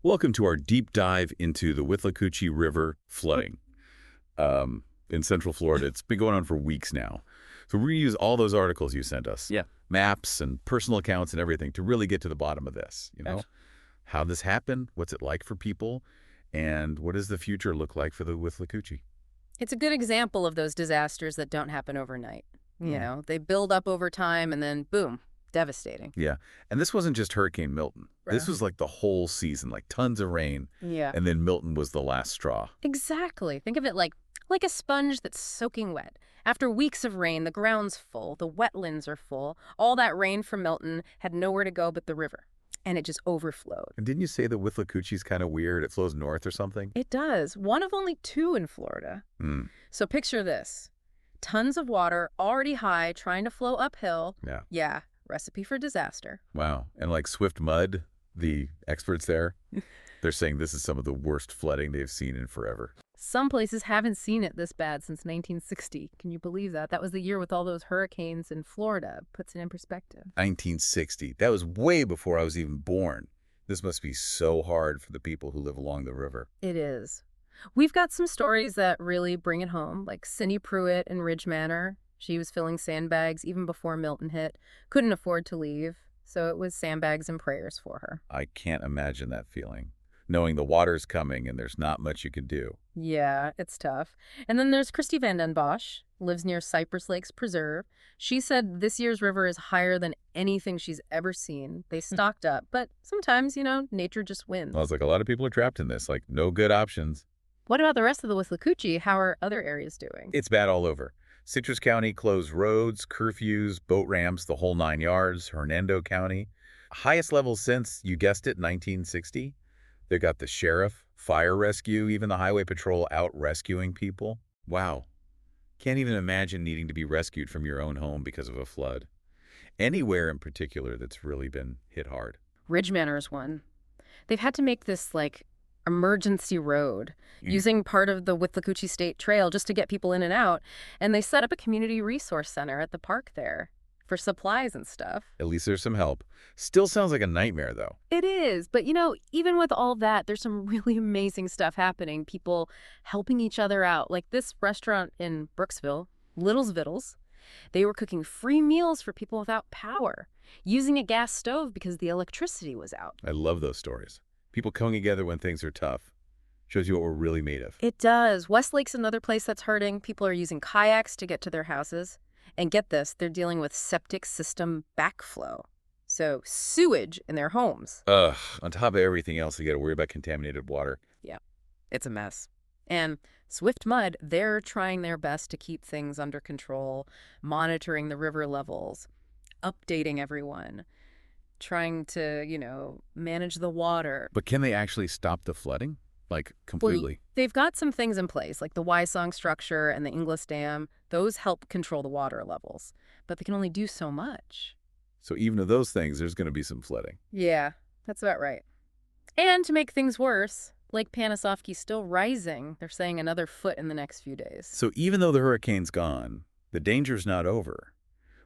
Welcome to our deep dive into the Withlacoochee River flooding in Central Florida. It's been going on for weeks now. So we're going to use all those articles you sent us, Yeah. maps and personal accounts and everything to really get to the bottom of this. Gotcha. How this happened, what's it like for people, and what does the future look like for the Withlacoochee? It's a good example of those disasters that don't happen overnight. You Hmm. know, they build up over time and then boom, devastating. Yeah, and this wasn't just Hurricane Milton. This Right. was like the whole season, like tons of rain, Yeah. and then Milton was the last straw. Exactly. Think of it like a sponge that's soaking wet. After weeks of rain, the ground's full, the wetlands are full. All that rain from Milton had nowhere to go but the river, and it just overflowed. And didn't you say the Withlacoochee's kind of weird? It flows north or something? It does. One of only two in Florida. Hmm. So picture this. Tons of water, already high, trying to flow uphill. Yeah. Yeah, recipe for disaster. Wow. And like Swift Mud, the experts there, they're saying this is some of the worst flooding they've seen in forever. Some places haven't seen it this bad since 1960. Can you believe that? That was the year with all those hurricanes in Florida. Puts it in perspective. 1960. That was way before I was even born. This must be so hard for the people who live along the river. It is. We've got some stories that really bring it home, like Cindy Pruitt in Ridge Manor. She was filling sandbags even before Milton hit. Couldn't afford to leave, so it was sandbags and prayers for her. I can't imagine that feeling, knowing the water's coming and there's not much you can do. Yeah, it's tough. And then there's Christy Van Den Bosch, lives near Cypress Lakes Preserve. She said this year's river is higher than anything she's ever seen. They stocked up, but sometimes, nature just wins. I was like, a lot of people are trapped in this, like no good options. What about the rest of the Withlacoochee? How are other areas doing? It's bad all over. Citrus County closed roads, curfews, boat ramps, the whole 9 yards. Hernando County, highest level since, you guessed it, 1960. They've got the sheriff, fire rescue, even the highway patrol out rescuing people. Wow. Can't even imagine needing to be rescued from your own home because of a flood. Anywhere in particular that's really been hit hard. Ridge Manor is one. They've had to make this, emergency road Mm. using part of the Withlacoochee State Trail just to get people in and out. And they set up a community resource center at the park there for supplies and stuff. At least there's some help. Still sounds like a nightmare, though. It is. But, even with all that, there's some really amazing stuff happening. People helping each other out. Like this restaurant in Brooksville, Little's Vittles. They were cooking free meals for people without power, using a gas stove because the electricity was out. I love those stories. People coming together when things are tough. Shows you what we're really made of. It does. Westlake's another place that's hurting. People are using kayaks to get to their houses. And get this, they're dealing with septic system backflow. So sewage in their homes. Ugh, on top of everything else, you got to worry about contaminated water. It's a mess. And Swift Mud, they're trying their best to keep things under control, monitoring the river levels, updating everyone, trying to, manage the water. But can they actually stop the flooding? Like, Well, completely? they've got some things in place, like the Wysong structure and the Inglis Dam. Those help control the water levels. But they can only do so much. So even of those things, there's going to be some flooding. Yeah, that's about right. And to make things worse, Lake Panasoffke's still rising. They're saying another foot in the next few days. So even though the hurricane's gone, the danger's not over.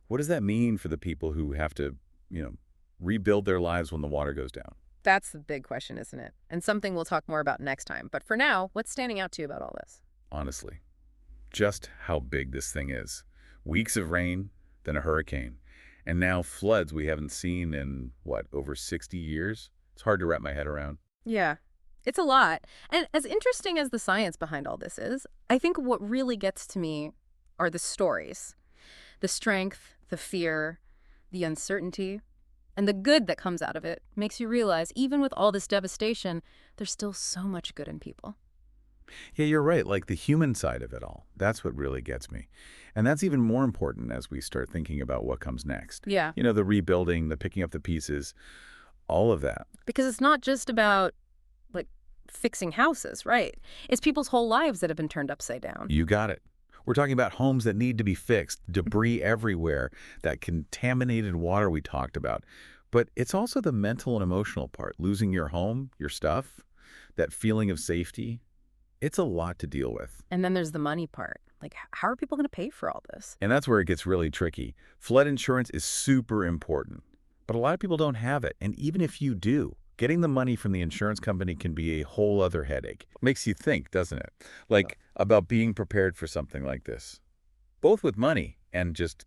What does that mean for the people who have to, rebuild their lives when the water goes down? That's the big question, isn't it? And something we'll talk more about next time. But for now, what's standing out to you about all this? Honestly, just how big this thing is. Weeks of rain, then a hurricane, and now floods we haven't seen in, over 60 years? It's hard to wrap my head around. Yeah, it's a lot. And as interesting as the science behind all this is, I think what really gets to me are the stories. The strength, the fear, the uncertainty, and the good that comes out of it makes you realize even with all this devastation, there's still so much good in people. Yeah, you're right. Like the human side of it all. That's what really gets me. And that's even more important as we start thinking about what comes next. Yeah. The rebuilding, the picking up the pieces, all of that. Because it's not just about, fixing houses, right? It's people's whole lives that have been turned upside down. You got it. We're talking about homes that need to be fixed, debris everywhere, that contaminated water we talked about. But it's also the mental and emotional part, losing your home, your stuff, that feeling of safety. It's a lot to deal with. And then there's the money part. How are people going to pay for all this? And that's where it gets really tricky. Flood insurance is super important, but a lot of people don't have it. And even if you do, Getting the money from the insurance company can be a whole other headache. Makes you think, doesn't it? Like, about being prepared for something like this. Both with money and just,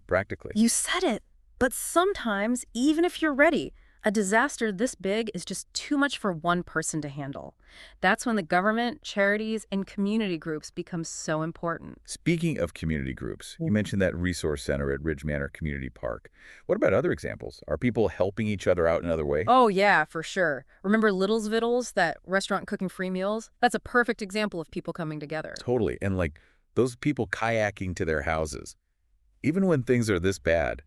practically. You said it. But sometimes, even if you're ready, a disaster this big is just too much for one person to handle. That's when the government, charities, and community groups become so important. Speaking of community groups, you mentioned that resource center at Ridge Manor Community Park. What about other examples? Are people helping each other out in another way? Oh, yeah, for sure. Remember Little's Vittles, that restaurant cooking free meals? That's a perfect example of people coming together. Totally. And like those people kayaking to their houses. Even when things are this bad,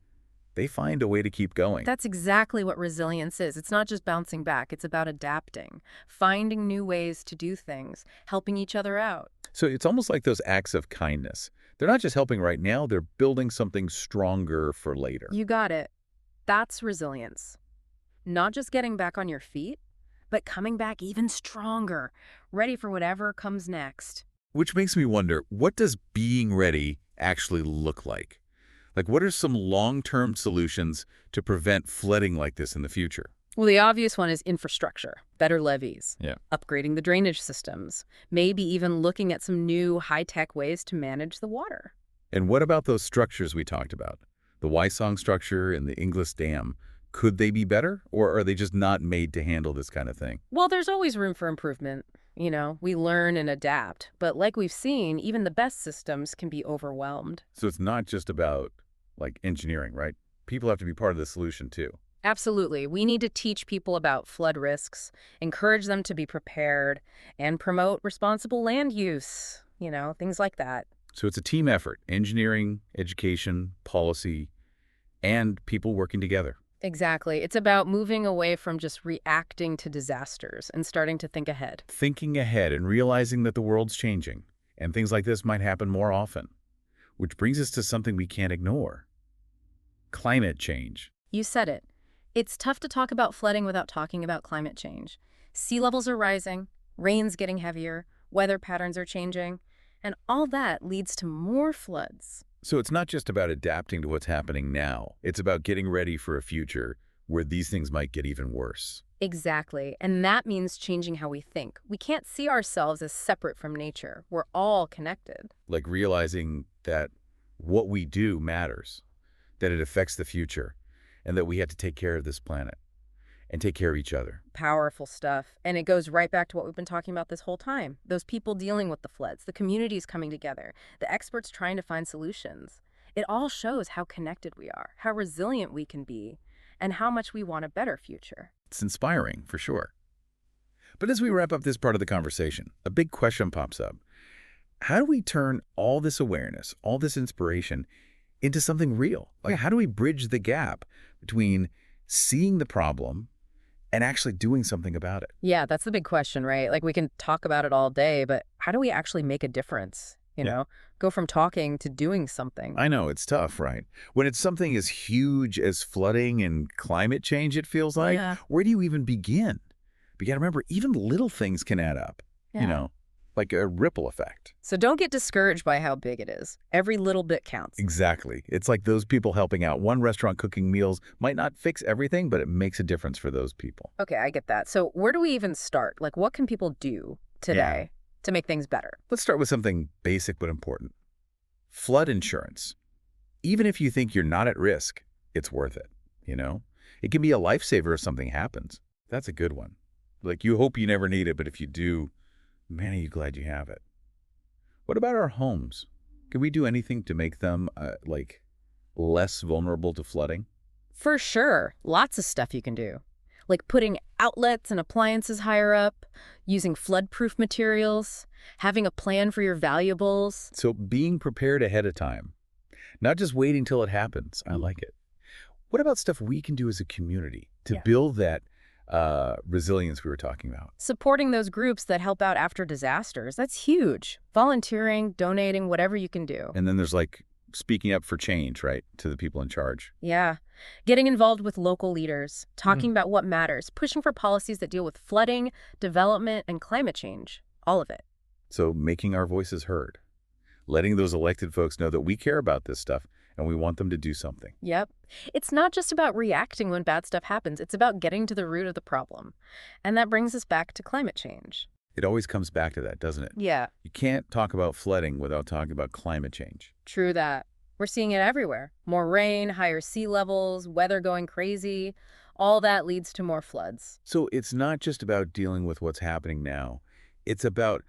they find a way to keep going. That's exactly what resilience is. It's not just bouncing back. It's about adapting, finding new ways to do things, helping each other out. So it's almost like those acts of kindness. They're not just helping right now, they're building something stronger for later. You got it. That's resilience. Not just getting back on your feet, but coming back even stronger, ready for whatever comes next. Which makes me wonder, what does being ready actually look like? Like, what are some long-term solutions to prevent flooding like this in the future? Well, the obvious one is infrastructure, better levees, Yeah. upgrading the drainage systems, maybe even looking at some new high-tech ways to manage the water. And what about those structures we talked about? The Wysong structure and the Inglis Dam. Could they be better, or are they just not made to handle this kind of thing? Well, there's always room for improvement. We learn and adapt. But like we've seen, even the best systems can be overwhelmed. So it's not just about, like, engineering, right? People have to be part of the solution, too. Absolutely. We need to teach people about flood risks, encourage them to be prepared, and promote responsible land use, things like that. So it's a team effort, engineering, education, policy, and people working together. Exactly. It's about moving away from just reacting to disasters and starting to think ahead. Thinking ahead and realizing that the world's changing, and things like this might happen more often. Which brings us to something we can't ignore. Climate change. You said it. It's tough to talk about flooding without talking about climate change. Sea levels are rising, rain's getting heavier, weather patterns are changing, and all that leads to more floods. So it's not just about adapting to what's happening now. It's about getting ready for a future where these things might get even worse. Exactly. And that means changing how we think. We can't see ourselves as separate from nature. We're all connected. Like realizing that what we do matters, that it affects the future, and that we have to take care of this planet and take care of each other. Powerful stuff. And it goes right back to what we've been talking about this whole time. Those people dealing with the floods, the communities coming together, the experts trying to find solutions. It all shows how connected we are, how resilient we can be, and how much we want a better future. It's inspiring, for sure. But as we wrap up this part of the conversation, a big question pops up. How do we turn all this awareness, all this inspiration, into something real? Like, how do we bridge the gap between seeing the problem and actually doing something about it? Yeah, that's the big question, right? Like, we can talk about it all day, but how do we actually make a difference? Go from talking to doing something. I know, it's tough, right? When it's something as huge as flooding and climate change, it feels like, Yeah. where do you even begin? But you got to remember, even little things can add up, like a ripple effect. So don't get discouraged by how big it is. Every little bit counts. Exactly. It's like those people helping out. One restaurant cooking meals might not fix everything, but it makes a difference for those people. Okay, I get that. So where do we even start? Like, what can people do today to make things better? Let's start with something basic but important. Flood insurance. Even if you think you're not at risk, it's worth it, It can be a lifesaver if something happens. That's a good one. Like, you hope you never need it, but if you do, man, are you glad you have it. What about our homes? Can we do anything to make them, less vulnerable to flooding? For sure. Lots of stuff you can do. Like putting outlets and appliances higher up, using flood-proof materials, having a plan for your valuables. So being prepared ahead of time, not just waiting till it happens. I like it. What about stuff we can do as a community to build that resilience we were talking about? Supporting those groups that help out after disasters, that's huge. Volunteering, donating, whatever you can do. And then there's speaking up for change, right, to the people in charge. Yeah. Getting involved with local leaders, talking about what matters, pushing for policies that deal with flooding, development, and climate change. All of it. So making our voices heard, letting those elected folks know that we care about this stuff and we want them to do something. Yep. It's not just about reacting when bad stuff happens. It's about getting to the root of the problem. And that brings us back to climate change. It always comes back to that, doesn't it? Yeah, You can't talk about flooding without talking about climate change. true that. We're seeing it everywhere. More rain, higher sea levels, weather going crazy. All that leads to more floods. So it's not just about dealing with what's happening now. It's about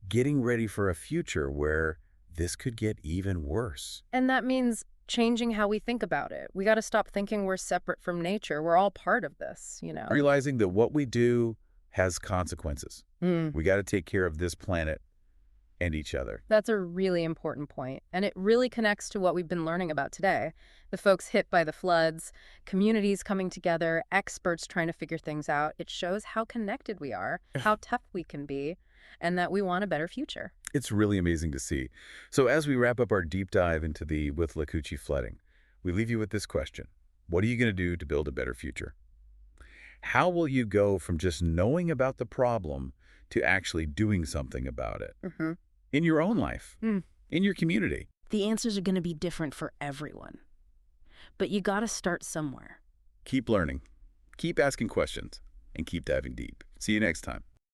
getting ready for a future where this could get even worse. And that means changing how we think about it. We got to stop thinking we're separate from nature. We're all part of this, you know. Realizing that what we do has consequences. We got to take care of this planet and each other. That's a really important point, and it really connects to what we've been learning about today. The folks hit by the floods, communities coming together, experts trying to figure things out. It shows how connected we are, how tough we can be, and that we want a better future. It's really amazing to see. So as we wrap up our deep dive into the Withlacoochee flooding, we leave you with this question. What are you going to do to build a better future? How will you go from just knowing about the problem to actually doing something about it? In your own life, in your community. The answers are going to be different for everyone, but you got to start somewhere. Keep learning, keep asking questions, and keep diving deep. See you next time.